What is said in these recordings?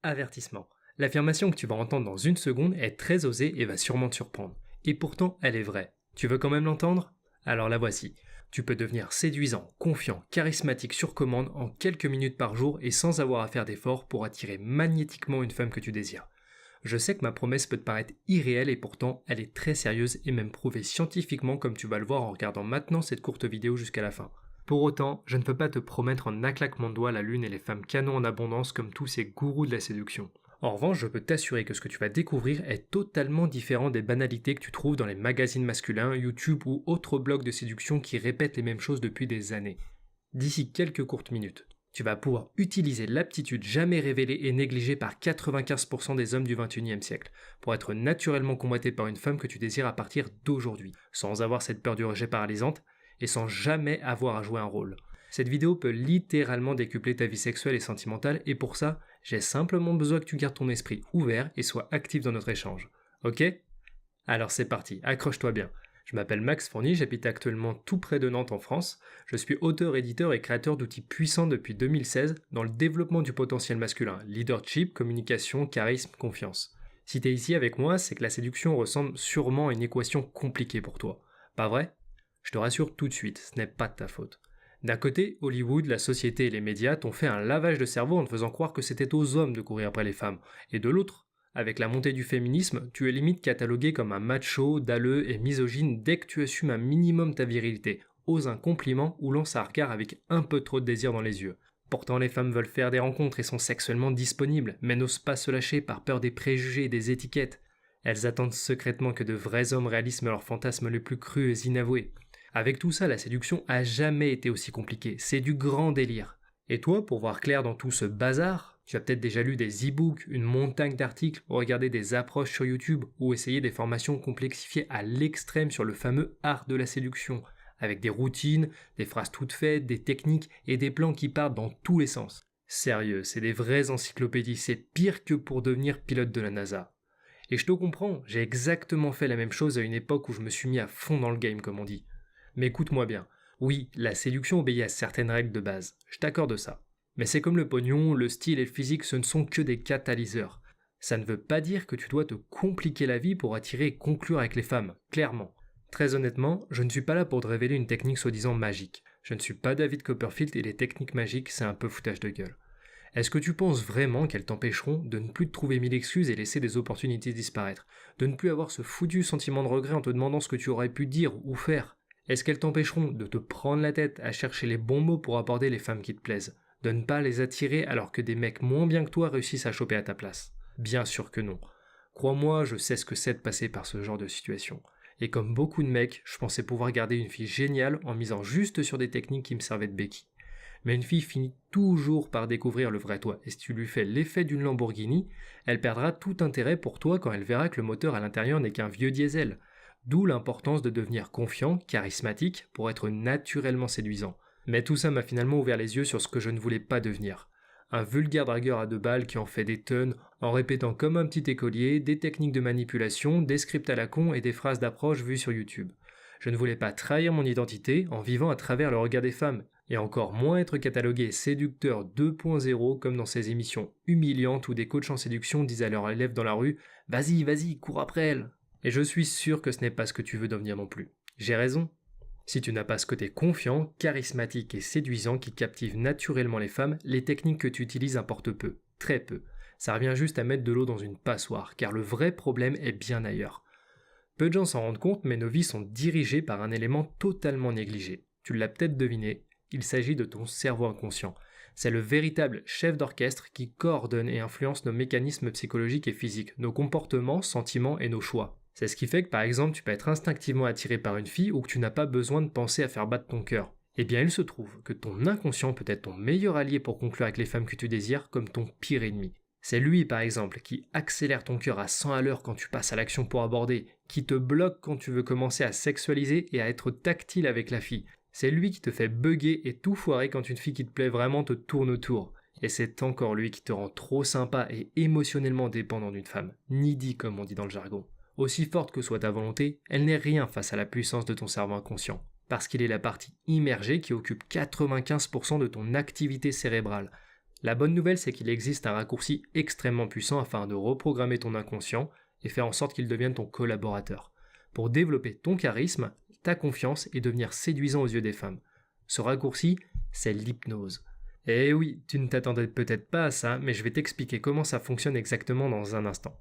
Avertissement. L'affirmation que tu vas entendre dans une seconde est très osée et va sûrement te surprendre. Et pourtant, elle est vraie. Tu veux quand même l'entendre? Alors la voici. Tu peux devenir séduisant, confiant, charismatique sur commande en quelques minutes par jour et sans avoir à faire d'efforts pour attirer magnétiquement une femme que tu désires. Je sais que ma promesse peut te paraître irréelle et pourtant elle est très sérieuse et même prouvée scientifiquement comme tu vas le voir en regardant maintenant cette courte vidéo jusqu'à la fin. Pour autant, je ne peux pas te promettre en un claquement de doigts la lune et les femmes canons en abondance comme tous ces gourous de la séduction. En revanche, je peux t'assurer que ce que tu vas découvrir est totalement différent des banalités que tu trouves dans les magazines masculins, YouTube ou autres blogs de séduction qui répètent les mêmes choses depuis des années. D'ici quelques courtes minutes, tu vas pouvoir utiliser l'aptitude jamais révélée et négligée par 95% des hommes du 21e siècle pour être naturellement convoité par une femme que tu désires à partir d'aujourd'hui, sans avoir cette peur du rejet paralysante et sans jamais avoir à jouer un rôle. Cette vidéo peut littéralement décupler ta vie sexuelle et sentimentale et pour ça, j'ai simplement besoin que tu gardes ton esprit ouvert et sois actif dans notre échange. Ok? Alors c'est parti, accroche-toi bien. Je m'appelle Max Fourny, j'habite actuellement tout près de Nantes en France. Je suis auteur, éditeur et créateur d'outils puissants depuis 2016 dans le développement du potentiel masculin, leadership, communication, charisme, confiance. Si t'es ici avec moi, c'est que la séduction ressemble sûrement à une équation compliquée pour toi. Pas vrai? Je te rassure tout de suite, ce n'est pas de ta faute. D'un côté, Hollywood, la société et les médias t'ont fait un lavage de cerveau en te faisant croire que c'était aux hommes de courir après les femmes. Et de l'autre, avec la montée du féminisme, tu es limite catalogué comme un macho, dalleux et misogyne dès que tu assumes un minimum ta virilité, oses un compliment ou lance un regard avec un peu trop de désir dans les yeux. Pourtant, les femmes veulent faire des rencontres et sont sexuellement disponibles, mais n'osent pas se lâcher par peur des préjugés et des étiquettes. Elles attendent secrètement que de vrais hommes réalisent leurs fantasmes les plus crus et inavoués. Avec tout ça, la séduction a jamais été aussi compliquée, c'est du grand délire. Et toi, pour voir clair dans tout ce bazar, tu as peut-être déjà lu des e-books, une montagne d'articles, regardé des approches sur YouTube ou essayé des formations complexifiées à l'extrême sur le fameux art de la séduction, avec des routines, des phrases toutes faites, des techniques et des plans qui partent dans tous les sens. Sérieux, c'est des vraies encyclopédies, c'est pire que pour devenir pilote de la NASA. Et je te comprends, j'ai exactement fait la même chose à une époque où je me suis mis à fond dans le game comme on dit. Mais écoute-moi bien, oui, la séduction obéit à certaines règles de base, je t'accorde ça. Mais c'est comme le pognon, le style et le physique, ce ne sont que des catalyseurs. Ça ne veut pas dire que tu dois te compliquer la vie pour attirer et conclure avec les femmes, clairement. Très honnêtement, je ne suis pas là pour te révéler une technique soi-disant magique. Je ne suis pas David Copperfield et les techniques magiques, c'est un peu foutage de gueule. Est-ce que tu penses vraiment qu'elles t'empêcheront de ne plus te trouver mille excuses et laisser des opportunités disparaître? De ne plus avoir ce foutu sentiment de regret en te demandant ce que tu aurais pu dire ou faire? Est-ce qu'elles t'empêcheront de te prendre la tête à chercher les bons mots pour aborder les femmes qui te plaisent? De ne pas les attirer alors que des mecs moins bien que toi réussissent à choper à ta place? Bien sûr que non. Crois-moi, je sais ce que c'est de passer par ce genre de situation. Et comme beaucoup de mecs, je pensais pouvoir garder une fille géniale en misant juste sur des techniques qui me servaient de béquille. Mais une fille finit toujours par découvrir le vrai toi, et si tu lui fais l'effet d'une Lamborghini, elle perdra tout intérêt pour toi quand elle verra que le moteur à l'intérieur n'est qu'un vieux diesel. D'où l'importance de devenir confiant, charismatique, pour être naturellement séduisant. Mais tout ça m'a finalement ouvert les yeux sur ce que je ne voulais pas devenir. Un vulgaire dragueur à 2 balles qui en fait des tonnes, en répétant comme un petit écolier des techniques de manipulation, des scripts à la con et des phrases d'approche vues sur YouTube. Je ne voulais pas trahir mon identité en vivant à travers le regard des femmes, et encore moins être catalogué séducteur 2.0 comme dans ces émissions humiliantes où des coachs en séduction disent à leurs élèves dans la rue « Vas-y, vas-y, cours après elle !» Et je suis sûr que ce n'est pas ce que tu veux devenir non plus. J'ai raison. Si tu n'as pas ce côté confiant, charismatique et séduisant qui captive naturellement les femmes, les techniques que tu utilises importent peu, très peu. Ça revient juste à mettre de l'eau dans une passoire, car le vrai problème est bien ailleurs. Peu de gens s'en rendent compte, mais nos vies sont dirigées par un élément totalement négligé. Tu l'as peut-être deviné, il s'agit de ton cerveau inconscient. C'est le véritable chef d'orchestre qui coordonne et influence nos mécanismes psychologiques et physiques, nos comportements, sentiments et nos choix. C'est ce qui fait que par exemple tu peux être instinctivement attiré par une fille ou que tu n'as pas besoin de penser à faire battre ton cœur. Eh bien il se trouve que ton inconscient peut être ton meilleur allié pour conclure avec les femmes que tu désires comme ton pire ennemi. C'est lui par exemple qui accélère ton cœur à 100 à l'heure quand tu passes à l'action pour aborder, qui te bloque quand tu veux commencer à sexualiser et à être tactile avec la fille. C'est lui qui te fait bugger et tout foirer quand une fille qui te plaît vraiment te tourne autour. Et c'est encore lui qui te rend trop sympa et émotionnellement dépendant d'une femme, needy comme on dit dans le jargon. Aussi forte que soit ta volonté, elle n'est rien face à la puissance de ton cerveau inconscient, parce qu'il est la partie immergée qui occupe 95% de ton activité cérébrale. La bonne nouvelle, c'est qu'il existe un raccourci extrêmement puissant afin de reprogrammer ton inconscient et faire en sorte qu'il devienne ton collaborateur, pour développer ton charisme, ta confiance et devenir séduisant aux yeux des femmes. Ce raccourci, c'est l'hypnose. Et oui, tu ne t'attendais peut-être pas à ça, mais je vais t'expliquer comment ça fonctionne exactement dans un instant.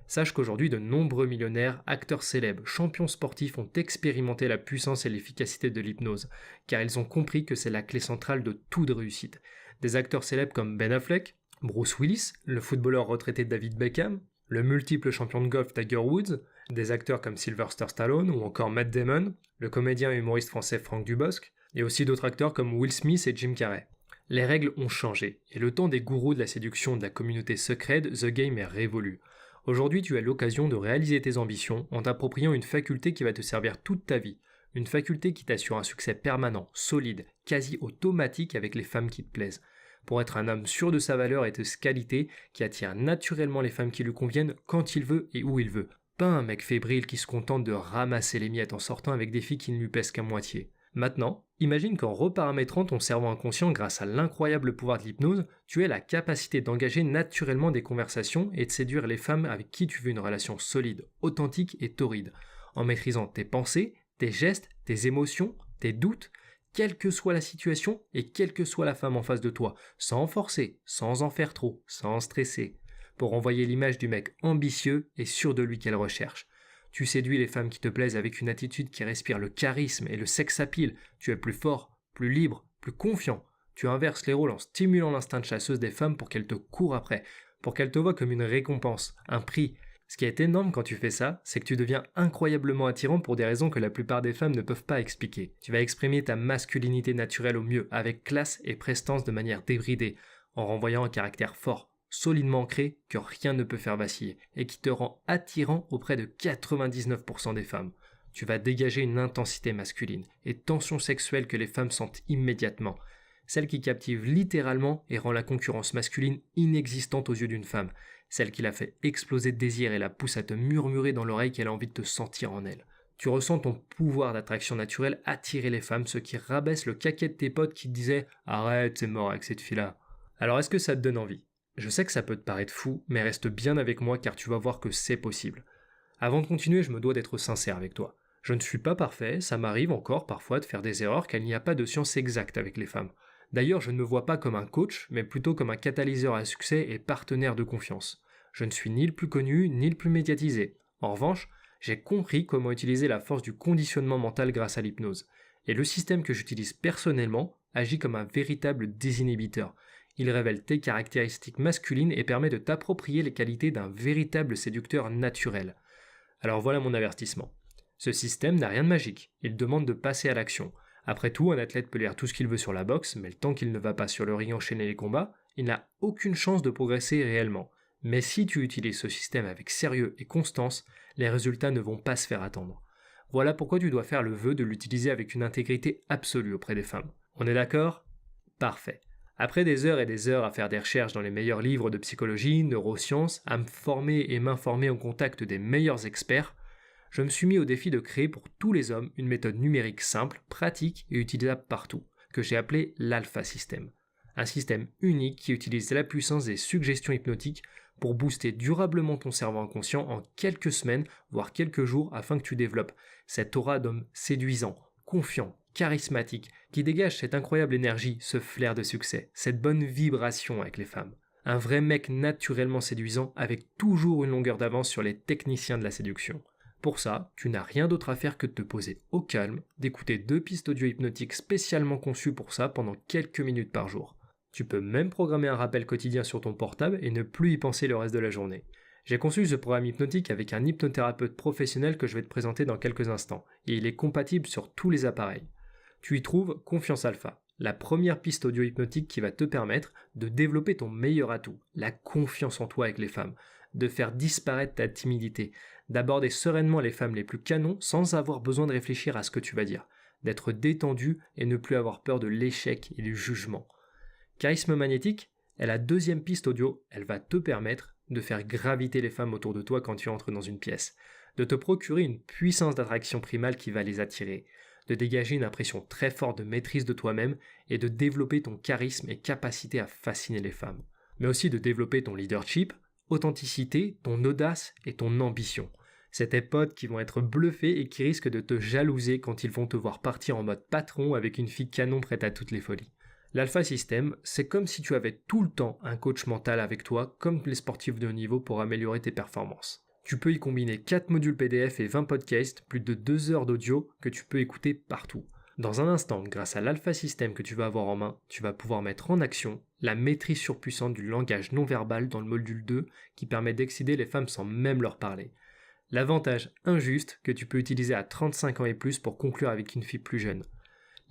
Sache qu'aujourd'hui, de nombreux millionnaires, acteurs célèbres, champions sportifs ont expérimenté la puissance et l'efficacité de l'hypnose, car ils ont compris que c'est la clé centrale de toute réussite. Des acteurs célèbres comme Ben Affleck, Bruce Willis, le footballeur retraité David Beckham, le multiple champion de golf Tiger Woods, des acteurs comme Sylvester Stallone ou encore Matt Damon, le comédien et humoriste français Franck Dubosc, et aussi d'autres acteurs comme Will Smith et Jim Carrey. Les règles ont changé, et le temps des gourous de la séduction de la communauté secrète, The Game est révolu. Aujourd'hui, tu as l'occasion de réaliser tes ambitions en t'appropriant une faculté qui va te servir toute ta vie, une faculté qui t'assure un succès permanent, solide, quasi automatique avec les femmes qui te plaisent. Pour être un homme sûr de sa valeur et de ses qualités, qui attire naturellement les femmes qui lui conviennent quand il veut et où il veut. Pas un mec fébrile qui se contente de ramasser les miettes en sortant avec des filles qui ne lui pèsent qu'à moitié. Maintenant, imagine qu'en reparamétrant ton cerveau inconscient grâce à l'incroyable pouvoir de l'hypnose, tu aies la capacité d'engager naturellement des conversations et de séduire les femmes avec qui tu veux une relation solide, authentique et torride, en maîtrisant tes pensées, tes gestes, tes émotions, tes doutes, quelle que soit la situation et quelle que soit la femme en face de toi, sans forcer, sans en faire trop, sans stresser, pour envoyer l'image du mec ambitieux et sûr de lui qu'elle recherche. Tu séduis les femmes qui te plaisent avec une attitude qui respire le charisme et le sex appeal. Tu es plus fort, plus libre, plus confiant. Tu inverses les rôles en stimulant l'instinct de chasseuse des femmes pour qu'elles te courent après, pour qu'elles te voient comme une récompense, un prix. Ce qui est énorme quand tu fais ça, c'est que tu deviens incroyablement attirant pour des raisons que la plupart des femmes ne peuvent pas expliquer. Tu vas exprimer ta masculinité naturelle au mieux, avec classe et prestance de manière débridée, en renvoyant un caractère fort, solidement ancré, que rien ne peut faire vaciller, et qui te rend attirant auprès de 99% des femmes. Tu vas dégager une intensité masculine et tension sexuelle que les femmes sentent immédiatement, celle qui captive littéralement et rend la concurrence masculine inexistante aux yeux d'une femme, celle qui la fait exploser de désir et la pousse à te murmurer dans l'oreille qu'elle a envie de te sentir en elle. Tu ressens ton pouvoir d'attraction naturelle attirer les femmes, ce qui rabaisse le caquet de tes potes qui te disaient « Arrête, c'est mort avec cette fille-là ». Alors est-ce que ça te donne envie ? Je sais que ça peut te paraître fou, mais reste bien avec moi car tu vas voir que c'est possible. Avant de continuer, je me dois d'être sincère avec toi. Je ne suis pas parfait, ça m'arrive encore parfois de faire des erreurs car il n'y a pas de science exacte avec les femmes. D'ailleurs, je ne me vois pas comme un coach, mais plutôt comme un catalyseur à succès et partenaire de confiance. Je ne suis ni le plus connu, ni le plus médiatisé. En revanche, j'ai compris comment utiliser la force du conditionnement mental grâce à l'hypnose. Et le système que j'utilise personnellement agit comme un véritable désinhibiteur. Il révèle tes caractéristiques masculines et permet de t'approprier les qualités d'un véritable séducteur naturel. Alors voilà mon avertissement. Ce système n'a rien de magique, il demande de passer à l'action. Après tout, un athlète peut lire tout ce qu'il veut sur la boxe, mais le temps qu'il ne va pas sur le ring enchaîner les combats, il n'a aucune chance de progresser réellement. Mais si tu utilises ce système avec sérieux et constance, les résultats ne vont pas se faire attendre. Voilà pourquoi tu dois faire le vœu de l'utiliser avec une intégrité absolue auprès des femmes. On est d'accord ? Parfait. Après des heures et des heures à faire des recherches dans les meilleurs livres de psychologie, neurosciences, à me former et m'informer au contact des meilleurs experts, je me suis mis au défi de créer pour tous les hommes une méthode numérique simple, pratique et utilisable partout, que j'ai appelée l'Alpha System. Un système unique qui utilise la puissance des suggestions hypnotiques pour booster durablement ton cerveau inconscient en quelques semaines, voire quelques jours, afin que tu développes cette aura d'homme séduisant, confiant, charismatique, qui dégage cette incroyable énergie, ce flair de succès, cette bonne vibration avec les femmes. Un vrai mec naturellement séduisant avec toujours une longueur d'avance sur les techniciens de la séduction. Pour ça, tu n'as rien d'autre à faire que de te poser au calme, d'écouter 2 pistes audio hypnotiques spécialement conçues pour ça pendant quelques minutes par jour. Tu peux même programmer un rappel quotidien sur ton portable et ne plus y penser le reste de la journée. J'ai conçu ce programme hypnotique avec un hypnothérapeute professionnel que je vais te présenter dans quelques instants, et il est compatible sur tous les appareils. Tu y trouves Confiance Alpha, la première piste audio hypnotique qui va te permettre de développer ton meilleur atout, la confiance en toi avec les femmes, de faire disparaître ta timidité, d'aborder sereinement les femmes les plus canons sans avoir besoin de réfléchir à ce que tu vas dire, d'être détendu et ne plus avoir peur de l'échec et du jugement. Charisme magnétique est la deuxième piste audio, elle va te permettre de faire graviter les femmes autour de toi quand tu entres dans une pièce, de te procurer une puissance d'attraction primale qui va les attirer, de dégager une impression très forte de maîtrise de toi-même et de développer ton charisme et capacité à fasciner les femmes. Mais aussi de développer ton leadership, authenticité, ton audace et ton ambition. C'est tes potes qui vont être bluffés et qui risquent de te jalouser quand ils vont te voir partir en mode patron avec une fille canon prête à toutes les folies. L'Alpha System, c'est comme si tu avais tout le temps un coach mental avec toi, comme les sportifs de haut niveau pour améliorer tes performances. Tu peux y combiner 4 modules PDF et 20 podcasts, plus de 2 heures d'audio que tu peux écouter partout. Dans un instant, grâce à l'Alpha System que tu vas avoir en main, tu vas pouvoir mettre en action la maîtrise surpuissante du langage non verbal dans le module 2 qui permet d'excéder les femmes sans même leur parler. L'avantage injuste que tu peux utiliser à 35 ans et plus pour conclure avec une fille plus jeune.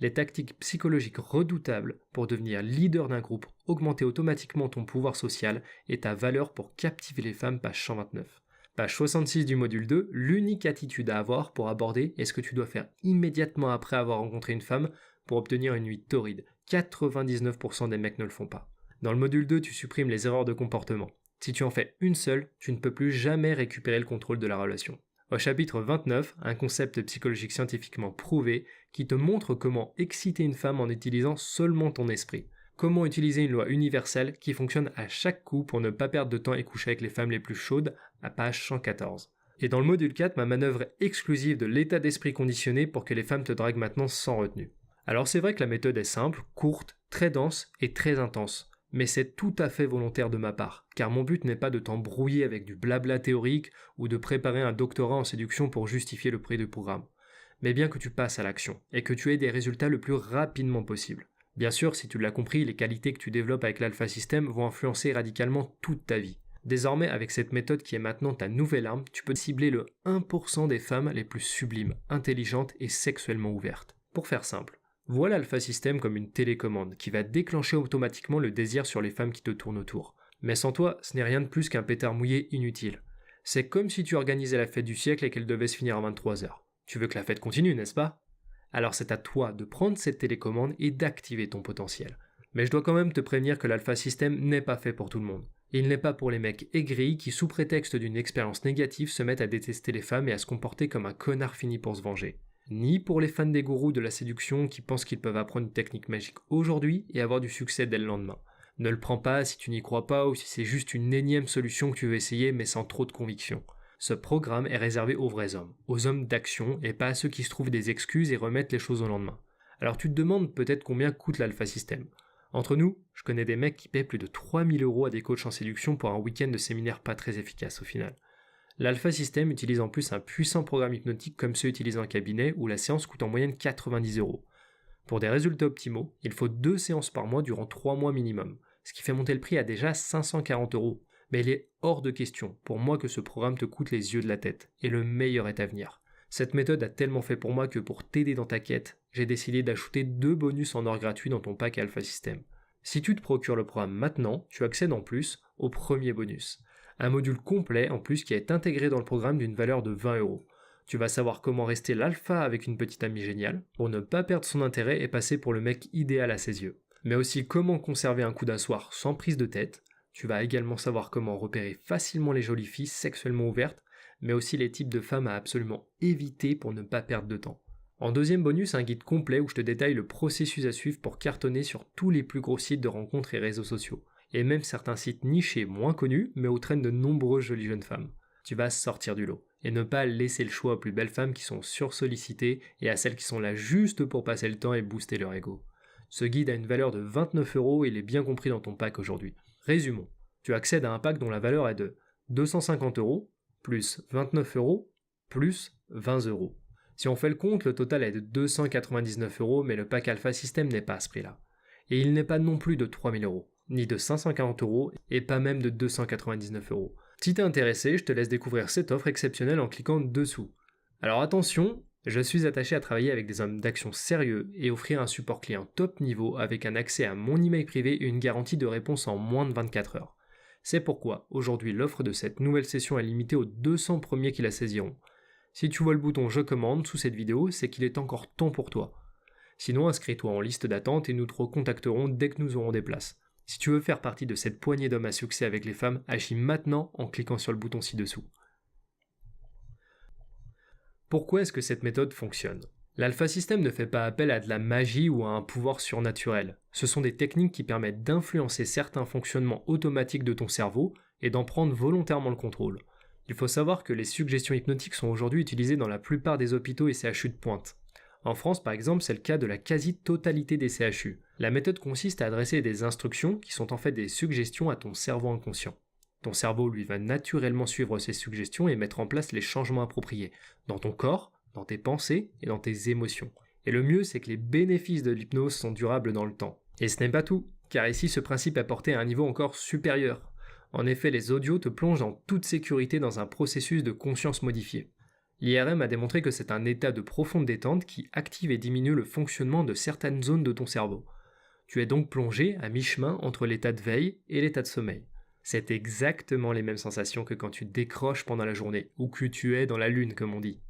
Les tactiques psychologiques redoutables pour devenir leader d'un groupe, augmenter automatiquement ton pouvoir social et ta valeur pour captiver les femmes, page 129. Page 66 du module 2, l'unique attitude à avoir pour aborder est ce que tu dois faire immédiatement après avoir rencontré une femme pour obtenir une nuit torride. 99% des mecs ne le font pas. Dans le module 2, tu supprimes les erreurs de comportement. Si tu en fais une seule, tu ne peux plus jamais récupérer le contrôle de la relation. Au chapitre 29, un concept psychologique scientifiquement prouvé qui te montre comment exciter une femme en utilisant seulement ton esprit. Comment utiliser une loi universelle qui fonctionne à chaque coup pour ne pas perdre de temps et coucher avec les femmes les plus chaudes, à page 114. Et dans le module 4, ma manœuvre exclusive de l'état d'esprit conditionné pour que les femmes te draguent maintenant sans retenue. Alors c'est vrai que la méthode est simple, courte, très dense et très intense. Mais c'est tout à fait volontaire de ma part, car mon but n'est pas de t'embrouiller avec du blabla théorique ou de préparer un doctorat en séduction pour justifier le prix du programme, mais bien que tu passes à l'action et que tu aies des résultats le plus rapidement possible. Bien sûr, si tu l'as compris, les qualités que tu développes avec l'Alpha System vont influencer radicalement toute ta vie. Désormais, avec cette méthode qui est maintenant ta nouvelle arme, tu peux cibler le 1% des femmes les plus sublimes, intelligentes et sexuellement ouvertes. Pour faire simple, vois l'Alpha System comme une télécommande qui va déclencher automatiquement le désir sur les femmes qui te tournent autour. Mais sans toi, ce n'est rien de plus qu'un pétard mouillé inutile. C'est comme si tu organisais la fête du siècle et qu'elle devait se finir à 23h. Tu veux que la fête continue, n'est-ce pas ? Alors c'est à toi de prendre cette télécommande et d'activer ton potentiel. Mais je dois quand même te prévenir que l'Alpha System n'est pas fait pour tout le monde. Il n'est pas pour les mecs aigris qui, sous prétexte d'une expérience négative, se mettent à détester les femmes et à se comporter comme un connard fini pour se venger. Ni pour les fans des gourous de la séduction qui pensent qu'ils peuvent apprendre une technique magique aujourd'hui et avoir du succès dès le lendemain. Ne le prends pas si tu n'y crois pas ou si c'est juste une énième solution que tu veux essayer mais sans trop de conviction. Ce programme est réservé aux vrais hommes, aux hommes d'action et pas à ceux qui se trouvent des excuses et remettent les choses au lendemain. Alors tu te demandes peut-être combien coûte l'Alpha System. Entre nous, je connais des mecs qui paient plus de 3000 € à des coachs en séduction pour un week-end de séminaire pas très efficace au final. L'Alpha System utilise en plus un puissant programme hypnotique comme ceux utilisés en cabinet où la séance coûte en moyenne 90 €. Pour des résultats optimaux, il faut 2 séances par mois durant 3 mois minimum, ce qui fait monter le prix à déjà 540 €. Mais il est hors de question pour moi que ce programme te coûte les yeux de la tête, et le meilleur est à venir. Cette méthode a tellement fait pour moi que pour t'aider dans ta quête, j'ai décidé d'ajouter 2 bonus en or gratuits dans ton pack Alpha System. Si tu te procures le programme maintenant, tu accèdes en plus au premier bonus. Un module complet en plus qui est intégré dans le programme d'une valeur de 20 €. Tu vas savoir comment rester l'alpha avec une petite amie géniale, pour ne pas perdre son intérêt et passer pour le mec idéal à ses yeux. Mais aussi comment conserver un coup d'un soir sans prise de tête. Tu vas également savoir comment repérer facilement les jolies filles sexuellement ouvertes, mais aussi les types de femmes à absolument éviter pour ne pas perdre de temps. En deuxième bonus, un guide complet où je te détaille le processus à suivre pour cartonner sur tous les plus gros sites de rencontres et réseaux sociaux, et même certains sites nichés moins connus, mais où traînent de nombreuses jolies jeunes femmes. Tu vas sortir du lot, et ne pas laisser le choix aux plus belles femmes qui sont sursollicitées et à celles qui sont là juste pour passer le temps et booster leur ego. Ce guide a une valeur de 29 € et il est bien compris dans ton pack aujourd'hui. Résumons, tu accèdes à un pack dont la valeur est de 250 € plus 29 € plus 20 €. Si on fait le compte, le total est de 299 €, mais le pack Alpha System n'est pas à ce prix-là. Et il n'est pas non plus de 3000 €, ni de 540 € et pas même de 299 €. Si t'es intéressé, je te laisse découvrir cette offre exceptionnelle en cliquant dessous. Alors attention, je suis attaché à travailler avec des hommes d'action sérieux et offrir un support client top niveau avec un accès à mon email privé et une garantie de réponse en moins de 24 heures. C'est pourquoi, aujourd'hui, l'offre de cette nouvelle session est limitée aux 200 premiers qui la saisiront. Si tu vois le bouton « Je commande » sous cette vidéo, c'est qu'il est encore temps pour toi. Sinon, inscris-toi en liste d'attente et nous te recontacterons dès que nous aurons des places. Si tu veux faire partie de cette poignée d'hommes à succès avec les femmes, agis maintenant en cliquant sur le bouton ci-dessous. Pourquoi est-ce que cette méthode fonctionne ? L'alpha system ne fait pas appel à de la magie ou à un pouvoir surnaturel. Ce sont des techniques qui permettent d'influencer certains fonctionnements automatiques de ton cerveau et d'en prendre volontairement le contrôle. Il faut savoir que les suggestions hypnotiques sont aujourd'hui utilisées dans la plupart des hôpitaux et CHU de pointe. En France, par exemple, c'est le cas de la quasi-totalité des CHU. La méthode consiste à adresser des instructions qui sont en fait des suggestions à ton cerveau inconscient. Ton cerveau, lui, va naturellement suivre ces suggestions et mettre en place les changements appropriés dans ton corps, dans tes pensées et dans tes émotions. Et le mieux, c'est que les bénéfices de l'hypnose sont durables dans le temps. Et ce n'est pas tout, car ici ce principe est porté à un niveau encore supérieur. En effet, les audios te plongent en toute sécurité dans un processus de conscience modifié. L'IRM a démontré que c'est un état de profonde détente qui active et diminue le fonctionnement de certaines zones de ton cerveau. Tu es donc plongé à mi-chemin entre l'état de veille et l'état de sommeil. C'est exactement les mêmes sensations que quand tu décroches pendant la journée, ou que tu es dans la lune comme on dit.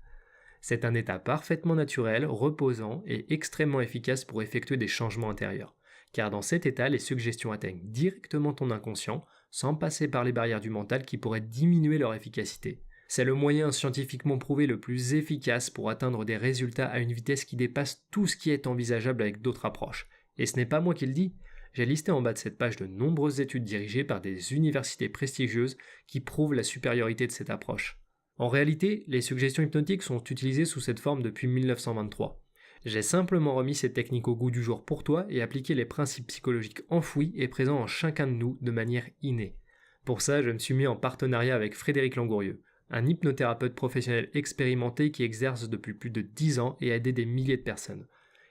C'est un état parfaitement naturel, reposant et extrêmement efficace pour effectuer des changements intérieurs. Car dans cet état, les suggestions atteignent directement ton inconscient, sans passer par les barrières du mental qui pourraient diminuer leur efficacité. C'est le moyen scientifiquement prouvé le plus efficace pour atteindre des résultats à une vitesse qui dépasse tout ce qui est envisageable avec d'autres approches. Et ce n'est pas moi qui le dis, j'ai listé en bas de cette page de nombreuses études dirigées par des universités prestigieuses qui prouvent la supériorité de cette approche. En réalité, les suggestions hypnotiques sont utilisées sous cette forme depuis 1923. J'ai simplement remis ces techniques au goût du jour pour toi et appliqué les principes psychologiques enfouis et présents en chacun de nous de manière innée. Pour ça, je me suis mis en partenariat avec Frédéric Langourieux, un hypnothérapeute professionnel expérimenté qui exerce depuis plus de 10 ans et a aidé des milliers de personnes.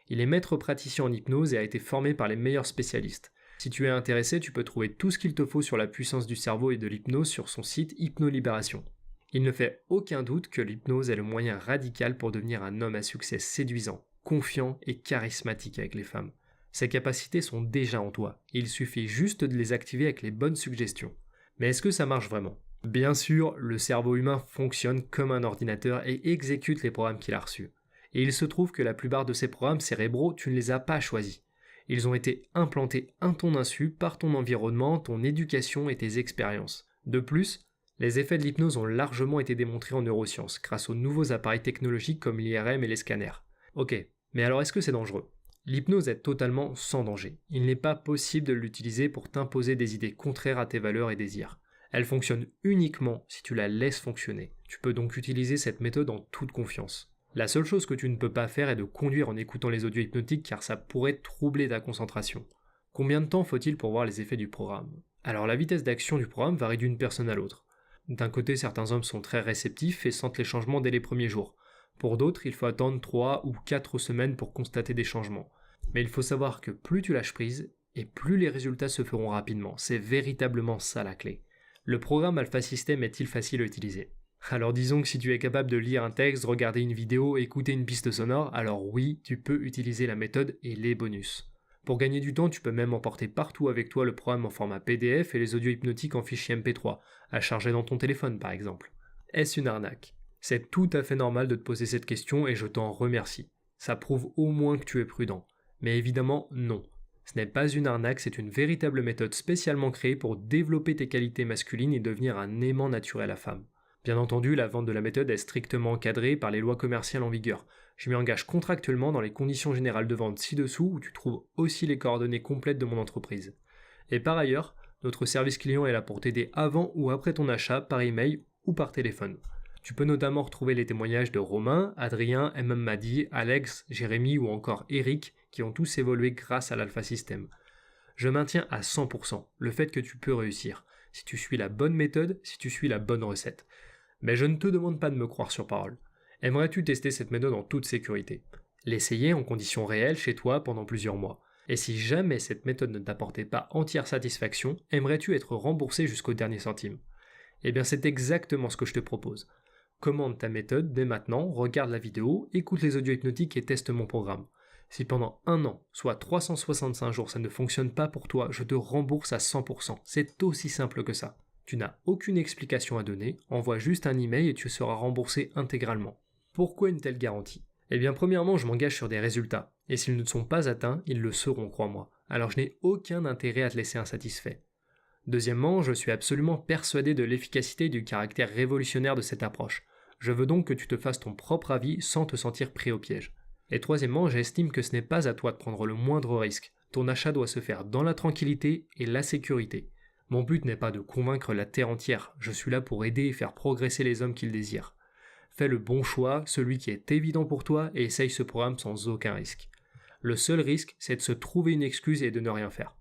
Il est maître praticien en hypnose et a été formé par les meilleurs spécialistes. Si tu es intéressé, tu peux trouver tout ce qu'il te faut sur la puissance du cerveau et de l'hypnose sur son site Hypnolibération. Il ne fait aucun doute que l'hypnose est le moyen radical pour devenir un homme à succès séduisant, confiant et charismatique avec les femmes. Ces capacités sont déjà en toi, il suffit juste de les activer avec les bonnes suggestions. Mais est-ce que ça marche vraiment ? Bien sûr, le cerveau humain fonctionne comme un ordinateur et exécute les programmes qu'il a reçus. Et il se trouve que la plupart de ces programmes cérébraux, tu ne les as pas choisis. Ils ont été implantés à ton insu par ton environnement, ton éducation et tes expériences. De plus, les effets de l'hypnose ont largement été démontrés en neurosciences grâce aux nouveaux appareils technologiques comme l'IRM et les scanners. Ok, mais alors est-ce que c'est dangereux ? L'hypnose est totalement sans danger. Il n'est pas possible de l'utiliser pour t'imposer des idées contraires à tes valeurs et désirs. Elle fonctionne uniquement si tu la laisses fonctionner. Tu peux donc utiliser cette méthode en toute confiance. La seule chose que tu ne peux pas faire est de conduire en écoutant les audios hypnotiques car ça pourrait troubler ta concentration. Combien de temps faut-il pour voir les effets du programme ? Alors la vitesse d'action du programme varie d'une personne à l'autre. D'un côté, certains hommes sont très réceptifs et sentent les changements dès les premiers jours. Pour d'autres, il faut attendre 3 ou 4 semaines pour constater des changements. Mais il faut savoir que plus tu lâches prise, et plus les résultats se feront rapidement. C'est véritablement ça la clé. Le programme Alpha System est-il facile à utiliser ? Alors disons que si tu es capable de lire un texte, regarder une vidéo, écouter une piste sonore, alors oui, tu peux utiliser la méthode et les bonus. Pour gagner du temps, tu peux même emporter partout avec toi le programme en format PDF et les audios hypnotiques en fichier MP3, à charger dans ton téléphone par exemple. Est-ce une arnaque ? C'est tout à fait normal de te poser cette question et je t'en remercie. Ça prouve au moins que tu es prudent. Mais évidemment, non. Ce n'est pas une arnaque, c'est une véritable méthode spécialement créée pour développer tes qualités masculines et devenir un aimant naturel à femme. Bien entendu, la vente de la méthode est strictement encadrée par les lois commerciales en vigueur. Je m'y engage contractuellement dans les conditions générales de vente ci-dessous où tu trouves aussi les coordonnées complètes de mon entreprise. Et par ailleurs, notre service client est là pour t'aider avant ou après ton achat par email ou par téléphone. Tu peux notamment retrouver les témoignages de Romain, Adrien, Madi, Alex, Jérémy ou encore Eric qui ont tous évolué grâce à l'Alpha System. Je maintiens à 100% le fait que tu peux réussir, si tu suis la bonne méthode, si tu suis la bonne recette. Mais je ne te demande pas de me croire sur parole. Aimerais-tu tester cette méthode en toute sécurité ? L'essayer en conditions réelles chez toi pendant plusieurs mois. Et si jamais cette méthode ne t'apportait pas entière satisfaction, aimerais-tu être remboursé jusqu'au dernier centime ? Eh bien c'est exactement ce que je te propose. Commande ta méthode dès maintenant, regarde la vidéo, écoute les audios hypnotiques et teste mon programme. Si pendant 1 an, soit 365 jours, ça ne fonctionne pas pour toi, je te rembourse à 100%. C'est aussi simple que ça. Tu n'as aucune explication à donner, envoie juste un email et tu seras remboursé intégralement. Pourquoi une telle garantie ? Eh bien premièrement, je m'engage sur des résultats, et s'ils ne sont pas atteints, ils le seront, crois-moi. Alors je n'ai aucun intérêt à te laisser insatisfait. Deuxièmement, je suis absolument persuadé de l'efficacité et du caractère révolutionnaire de cette approche. Je veux donc que tu te fasses ton propre avis sans te sentir pris au piège. Et troisièmement, j'estime que ce n'est pas à toi de prendre le moindre risque. Ton achat doit se faire dans la tranquillité et la sécurité. Mon but n'est pas de convaincre la terre entière, je suis là pour aider et faire progresser les hommes qui le désirent. Fais le bon choix, celui qui est évident pour toi, et essaye ce programme sans aucun risque. Le seul risque, c'est de se trouver une excuse et de ne rien faire.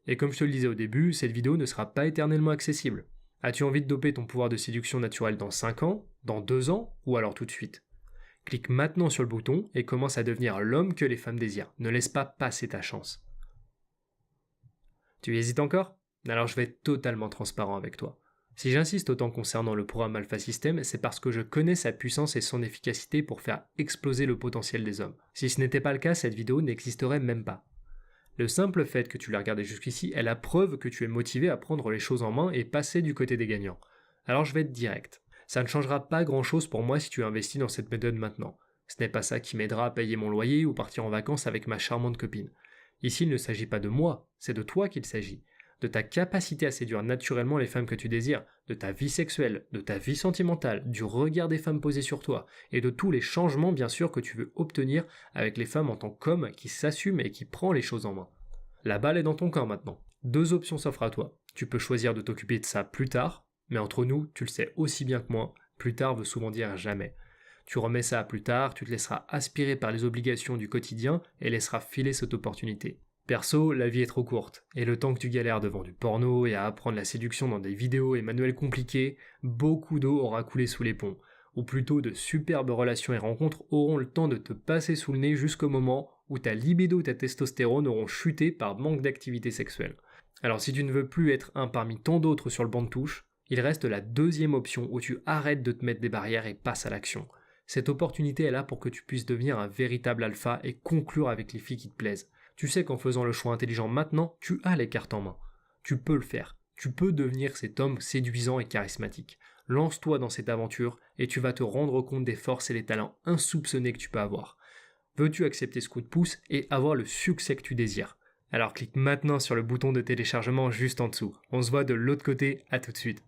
Et comme je te le disais au début, cette vidéo ne sera pas éternellement accessible. As-tu envie de doper ton pouvoir de séduction naturel dans 5 ans, dans 2 ans, ou alors tout de suite? Clique maintenant sur le bouton et commence à devenir l'homme que les femmes désirent. Ne laisse pas passer ta chance. Tu hésites encore? Alors je vais être totalement transparent avec toi. Si j'insiste autant concernant le programme Alpha System, c'est parce que je connais sa puissance et son efficacité pour faire exploser le potentiel des hommes. Si ce n'était pas le cas, cette vidéo n'existerait même pas. Le simple fait que tu l'as regardé jusqu'ici est la preuve que tu es motivé à prendre les choses en main et passer du côté des gagnants. Alors je vais être direct. Ça ne changera pas grand-chose pour moi si tu investis dans cette méthode maintenant. Ce n'est pas ça qui m'aidera à payer mon loyer ou partir en vacances avec ma charmante copine. Ici, il ne s'agit pas de moi, c'est de toi qu'il s'agit. De ta capacité à séduire naturellement les femmes que tu désires, de ta vie sexuelle, de ta vie sentimentale, du regard des femmes posées sur toi, et de tous les changements bien sûr que tu veux obtenir avec les femmes en tant qu'homme qui s'assume et qui prend les choses en main. La balle est dans ton camp maintenant. 2 options s'offrent à toi. Tu peux choisir de t'occuper de ça plus tard, mais entre nous, tu le sais aussi bien que moi, plus tard veut souvent dire jamais. Tu remets ça à plus tard, tu te laisseras aspirer par les obligations du quotidien et laisseras filer cette opportunité. Perso, la vie est trop courte, et le temps que tu galères devant du porno et à apprendre la séduction dans des vidéos et manuels compliqués, beaucoup d'eau aura coulé sous les ponts, ou plutôt de superbes relations et rencontres auront le temps de te passer sous le nez jusqu'au moment où ta libido et ta testostérone auront chuté par manque d'activité sexuelle. Alors si tu ne veux plus être un parmi tant d'autres sur le banc de touche, il reste la deuxième option où tu arrêtes de te mettre des barrières et passes à l'action. Cette opportunité est là pour que tu puisses devenir un véritable alpha et conclure avec les filles qui te plaisent. Tu sais qu'en faisant le choix intelligent maintenant, tu as les cartes en main. Tu peux le faire. Tu peux devenir cet homme séduisant et charismatique. Lance-toi dans cette aventure et tu vas te rendre compte des forces et les talents insoupçonnés que tu peux avoir. Veux-tu accepter ce coup de pouce et avoir le succès que tu désires? Alors clique maintenant sur le bouton de téléchargement juste en dessous. On se voit de l'autre côté, à tout de suite.